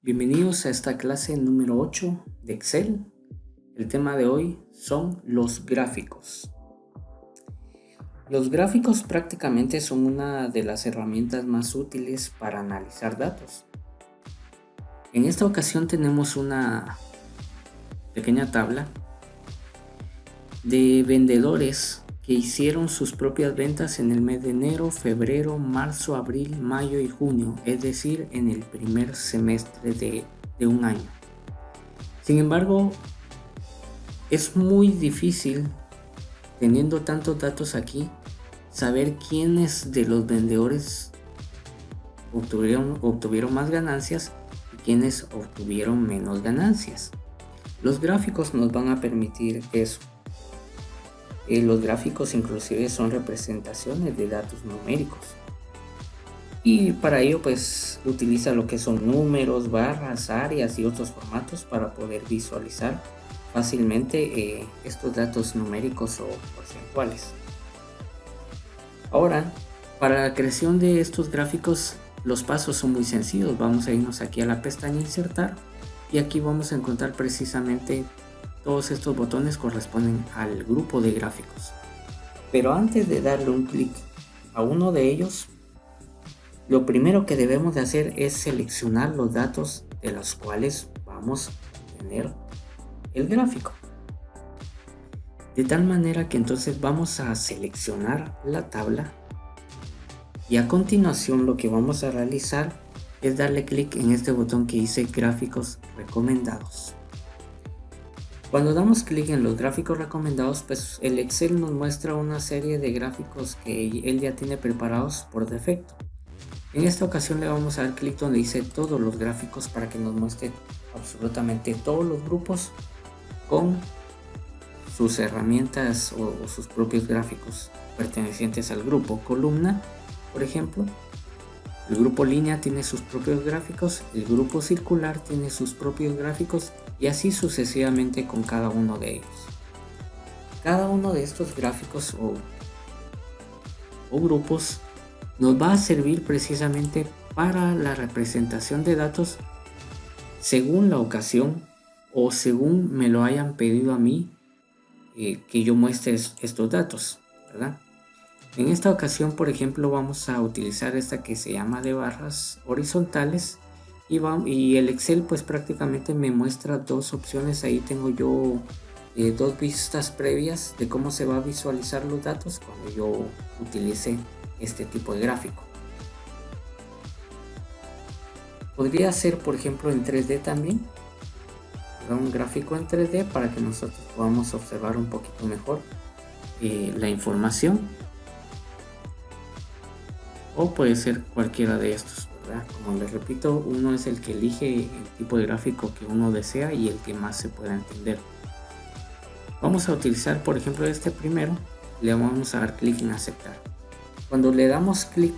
Bienvenidos a esta clase número 8 de Excel. El tema de hoy son los gráficos. Los gráficos prácticamente son una de las herramientas más útiles para analizar datos. En esta ocasión tenemos una pequeña tabla de vendedores que hicieron sus propias ventas en el mes de enero, febrero, marzo, abril, mayo y junio, es decir, en el primer semestre de un año. Sin embargo, es muy difícil, teniendo tantos datos aquí, saber quiénes de los vendedores obtuvieron más ganancias y quiénes obtuvieron menos ganancias. Los gráficos nos van a permitir eso. Los gráficos inclusive son representaciones de datos numéricos. Y para ello pues utiliza lo que son números, barras, áreas y otros formatos para poder visualizar fácilmente estos datos numéricos o porcentuales. Ahora, para la creación de estos gráficos los pasos son muy sencillos. Vamos a irnos aquí a la pestaña Insertar y aquí vamos a encontrar precisamente todos estos botones corresponden al grupo de gráficos. Pero antes de darle un clic a uno de ellos, lo primero que debemos de hacer es seleccionar los datos de los cuales vamos a tener el gráfico. De tal manera que entonces vamos a seleccionar la tabla y a continuación lo que vamos a realizar es darle clic en este botón que dice gráficos recomendados. Cuando damos clic en los gráficos recomendados, pues el Excel nos muestra una serie de gráficos que él ya tiene preparados por defecto. En esta ocasión le vamos a dar clic donde dice todos los gráficos para que nos muestre absolutamente todos los grupos con sus herramientas o sus propios gráficos pertenecientes al grupo. Columna, por ejemplo, el grupo línea tiene sus propios gráficos, el grupo circular tiene sus propios gráficos y así sucesivamente con cada uno de ellos. Cada uno de estos gráficos o grupos nos va a servir precisamente para la representación de datos según la ocasión o según me lo hayan pedido a mí que yo muestre estos datos, ¿verdad? En esta ocasión, por ejemplo, vamos a utilizar esta que se llama de barras horizontales y el Excel pues prácticamente me muestra dos opciones. Ahí tengo yo dos vistas previas de cómo se va a visualizar los datos cuando yo utilice este tipo de gráfico. Podría ser, por ejemplo, en 3D también, un gráfico en 3D para que nosotros podamos observar un poquito mejor la información. O puede ser cualquiera de estos, ¿verdad? Como les repito, uno es el que elige el tipo de gráfico que uno desea y el que más se pueda entender. Vamos a utilizar, por ejemplo, este primero. Le vamos a dar clic en aceptar. Cuando le damos clic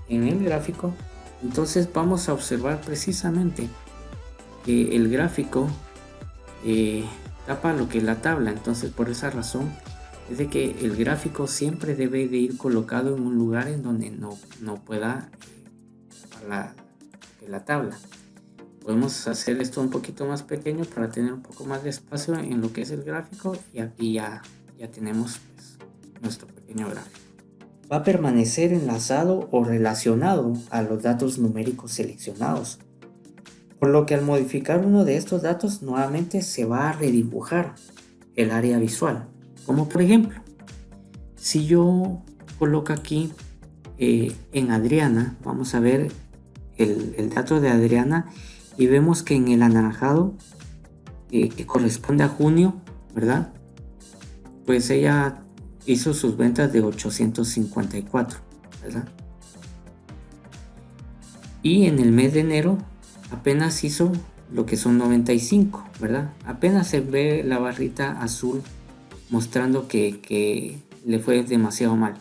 en el gráfico, entonces vamos a observar precisamente que el gráfico tapa lo que es la tabla. Entonces, por esa razón es de que el gráfico siempre debe de ir colocado en un lugar en donde no pueda tapar la tabla. Podemos hacer esto un poquito más pequeño para tener un poco más de espacio en lo que es el gráfico y aquí ya tenemos pues, nuestro pequeño gráfico. Va a permanecer enlazado o relacionado a los datos numéricos seleccionados, por lo que al modificar uno de estos datos nuevamente se va a redibujar el área visual. Como por ejemplo, si yo coloco aquí en Adriana, vamos a ver el dato de Adriana y vemos que en el anaranjado que corresponde a junio, ¿verdad? Pues ella hizo sus ventas de 854, ¿verdad? Y en el mes de enero apenas hizo lo que son 95, ¿verdad? Apenas se ve la barrita azul mostrando que le fue demasiado mal.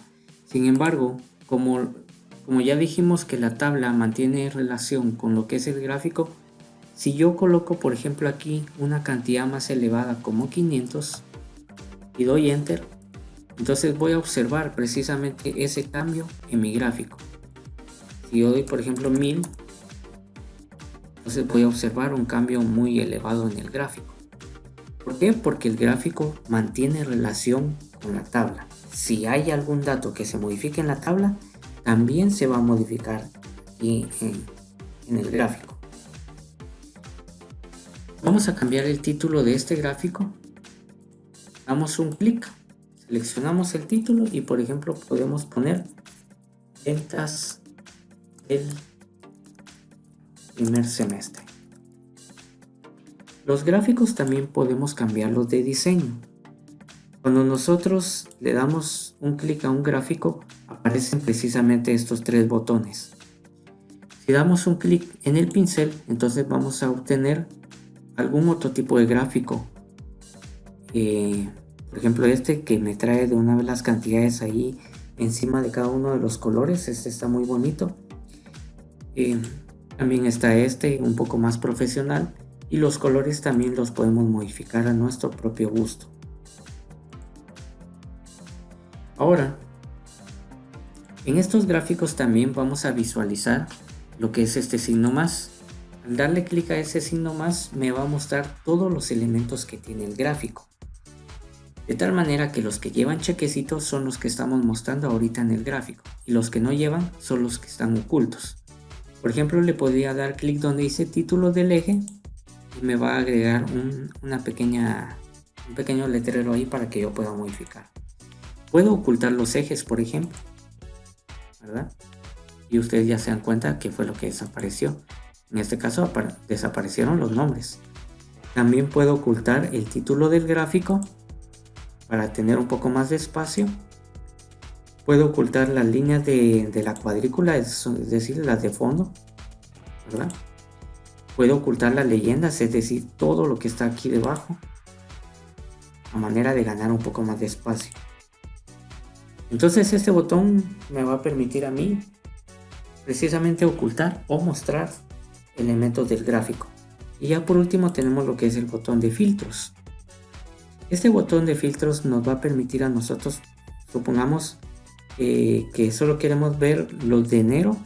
Sin embargo, como ya dijimos que la tabla mantiene relación con lo que es el gráfico, si yo coloco por ejemplo aquí una cantidad más elevada como 500 y doy enter, entonces voy a observar precisamente ese cambio en mi gráfico. Si yo doy por ejemplo 1000, Entonces voy a observar un cambio muy elevado en el gráfico. ¿Por qué? Porque el gráfico mantiene relación con la tabla. Si hay algún dato que se modifique en la tabla, también se va a modificar aquí en el gráfico. Vamos a cambiar el título de este gráfico. Damos un clic, seleccionamos el título y por ejemplo podemos poner ventas del primer semestre. Los gráficos también podemos cambiarlos de diseño. Cuando nosotros le damos un clic a un gráfico, aparecen precisamente estos tres botones. Si damos un clic en el pincel, entonces vamos a obtener algún otro tipo de gráfico. Por ejemplo, este que me trae de una vez las cantidades ahí encima de cada uno de los colores. Este está muy bonito. También está este, un poco más profesional. Y los colores también los podemos modificar a nuestro propio gusto. Ahora, en estos gráficos también vamos a visualizar lo que es este signo más. Al darle clic a ese signo más me va a mostrar todos los elementos que tiene el gráfico. De tal manera que los que llevan chequecitos son los que estamos mostrando ahorita en el gráfico. Y los que no llevan son los que están ocultos. Por ejemplo, le podría dar clic donde dice título del eje. Y me va a agregar un pequeño letrero ahí para que yo pueda modificar. Puedo ocultar los ejes, por ejemplo, ¿verdad? Y ustedes ya se dan cuenta que fue lo que desapareció. En este caso desaparecieron los nombres. También puedo ocultar el título del gráfico para tener un poco más de espacio. Puedo ocultar las líneas de la cuadrícula, es decir, las de fondo, ¿verdad? Puedo ocultar las leyendas, es decir, todo lo que está aquí debajo, a manera de ganar un poco más de espacio. Entonces este botón me va a permitir a mí precisamente ocultar o mostrar elementos del gráfico. Y ya por último tenemos lo que es el botón de filtros. Este botón de filtros nos va a permitir a nosotros, supongamos que solo queremos ver los de enero.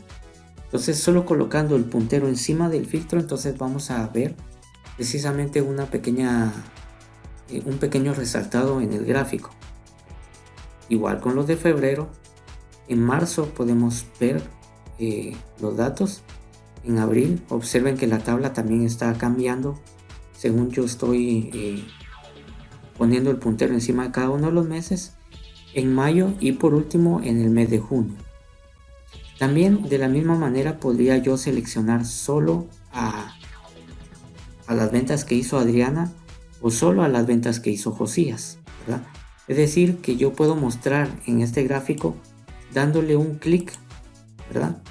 Entonces solo colocando el puntero encima del filtro, entonces vamos a ver precisamente un pequeño resaltado en el gráfico. Igual con los de febrero. En marzo podemos ver los datos. En abril observen que la tabla también está cambiando según yo estoy poniendo el puntero encima de cada uno de los meses. En mayo y por último en el mes de junio. También de la misma manera podría yo seleccionar solo a las ventas que hizo Adriana o solo a las ventas que hizo Josías, ¿verdad? Es decir, que yo puedo mostrar en este gráfico dándole un clic, ¿verdad?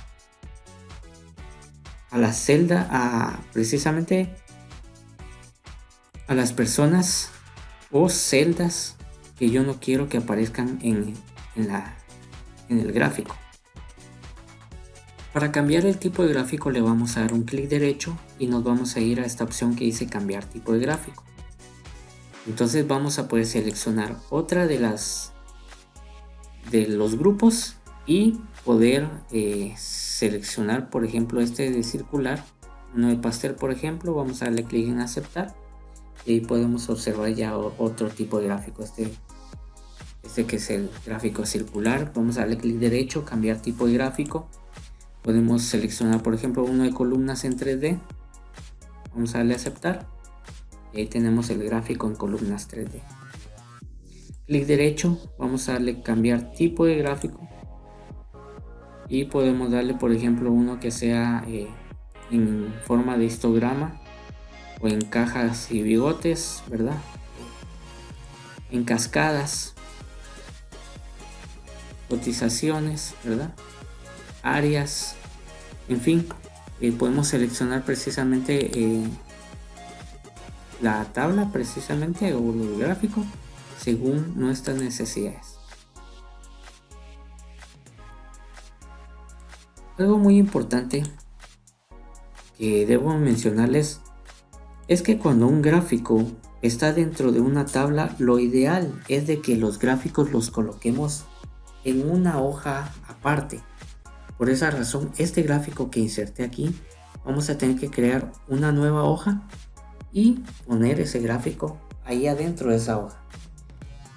A la celda, precisamente a las personas o celdas que yo no quiero que aparezcan en el gráfico. Para cambiar el tipo de gráfico le vamos a dar un clic derecho y nos vamos a ir a esta opción que dice cambiar tipo de gráfico. Entonces vamos a poder seleccionar otra de los grupos y poder seleccionar, por ejemplo, este de circular, uno de pastel, por ejemplo. Vamos a darle clic en aceptar y ahí podemos observar ya otro tipo de gráfico. Este que es el gráfico circular. Vamos a darle clic derecho, cambiar tipo de gráfico. Podemos seleccionar, por ejemplo, uno de columnas en 3D. Vamos a darle a aceptar. Y ahí tenemos el gráfico en columnas 3D. Clic derecho, vamos a darle cambiar tipo de gráfico. Y podemos darle, por ejemplo, uno que sea en forma de histograma o en cajas y bigotes, ¿verdad? En cascadas, cotizaciones, ¿verdad? Áreas, en fin, podemos seleccionar precisamente la tabla precisamente o el gráfico según nuestras necesidades. Algo muy importante que debo mencionarles es que cuando un gráfico está dentro de una tabla, lo ideal es de que los gráficos los coloquemos en una hoja aparte. Por esa razón, este gráfico que inserté aquí vamos a tener que crear una nueva hoja y poner ese gráfico ahí adentro de esa hoja.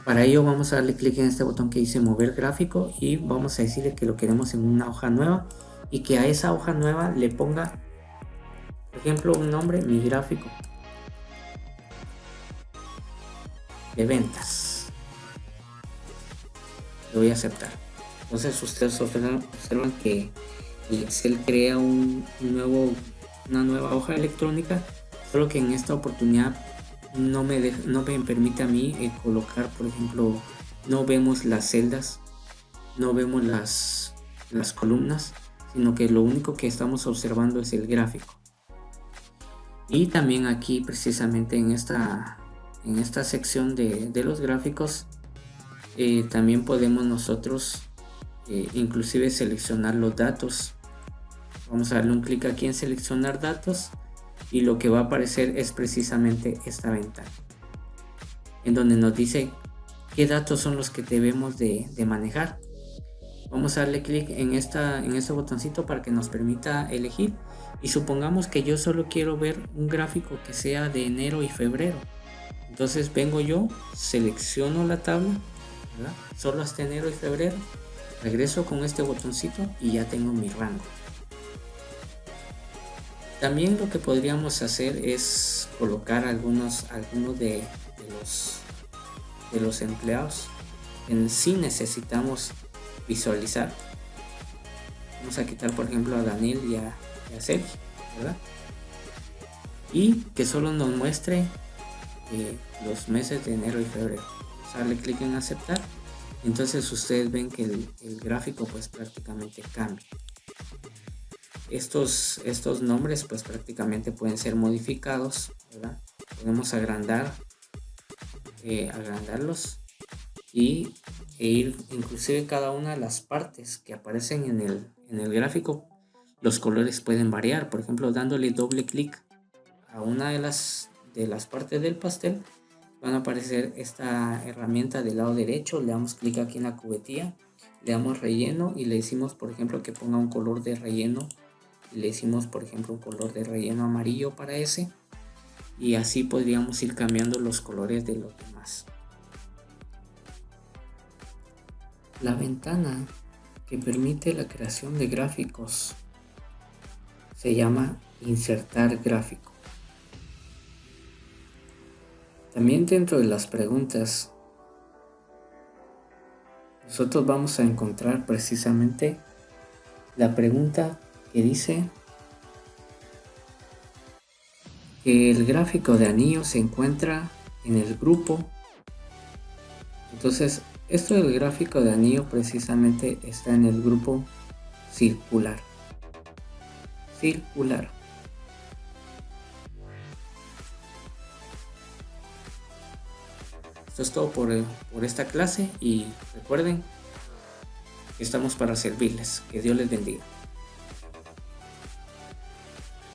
Para ello vamos a darle clic en este botón que dice mover gráfico y vamos a decirle que lo queremos en una hoja nueva y que a esa hoja nueva le ponga, por ejemplo, un nombre, mi gráfico de ventas. Lo voy a aceptar. Entonces ustedes observan que el Excel crea una nueva hoja electrónica, solo que en esta oportunidad no me permite a mí colocar, por ejemplo, no vemos las celdas, no vemos las columnas, sino que lo único que estamos observando es el gráfico. Y también aquí precisamente en esta sección de los gráficos también podemos nosotros inclusive seleccionar los datos. Vamos a darle un clic aquí en seleccionar datos y lo que va a aparecer es precisamente esta ventana en donde nos dice qué datos son los que debemos de manejar. Vamos a darle clic en este botoncito para que nos permita elegir y supongamos que yo solo quiero ver un gráfico que sea de enero y febrero. Entonces vengo yo, selecciono la tabla, ¿verdad? Solo hasta enero y febrero, regreso con este botoncito y ya tengo mi rango. También lo que podríamos hacer es colocar algunos de los empleados en sí necesitamos visualizar. Vamos a quitar por ejemplo a Daniel y a Sergio, ¿verdad? Y que solo nos muestre los meses de enero y febrero. Vamos a darle clic en aceptar. Entonces ustedes ven que el gráfico pues prácticamente cambia. Estos nombres pues prácticamente pueden ser modificados, ¿verdad? Podemos agrandarlos e ir inclusive cada una de las partes que aparecen en el gráfico. Los colores pueden variar, por ejemplo dándole doble clic a una de las partes del pastel van a aparecer esta herramienta del lado derecho. Le damos clic aquí en la cubetilla, le damos relleno y le decimos por ejemplo que ponga un color de relleno. Le decimos por ejemplo un color de relleno amarillo para ese, y así podríamos ir cambiando los colores de los demás. La ventana que permite la creación de gráficos se llama insertar gráfico. También dentro de las preguntas nosotros vamos a encontrar precisamente la pregunta que dice que el gráfico de anillo se encuentra en el grupo. Entonces esto del gráfico de anillo precisamente está en el grupo circular. Esto es todo por esta clase y recuerden que estamos para servirles. Que Dios les bendiga.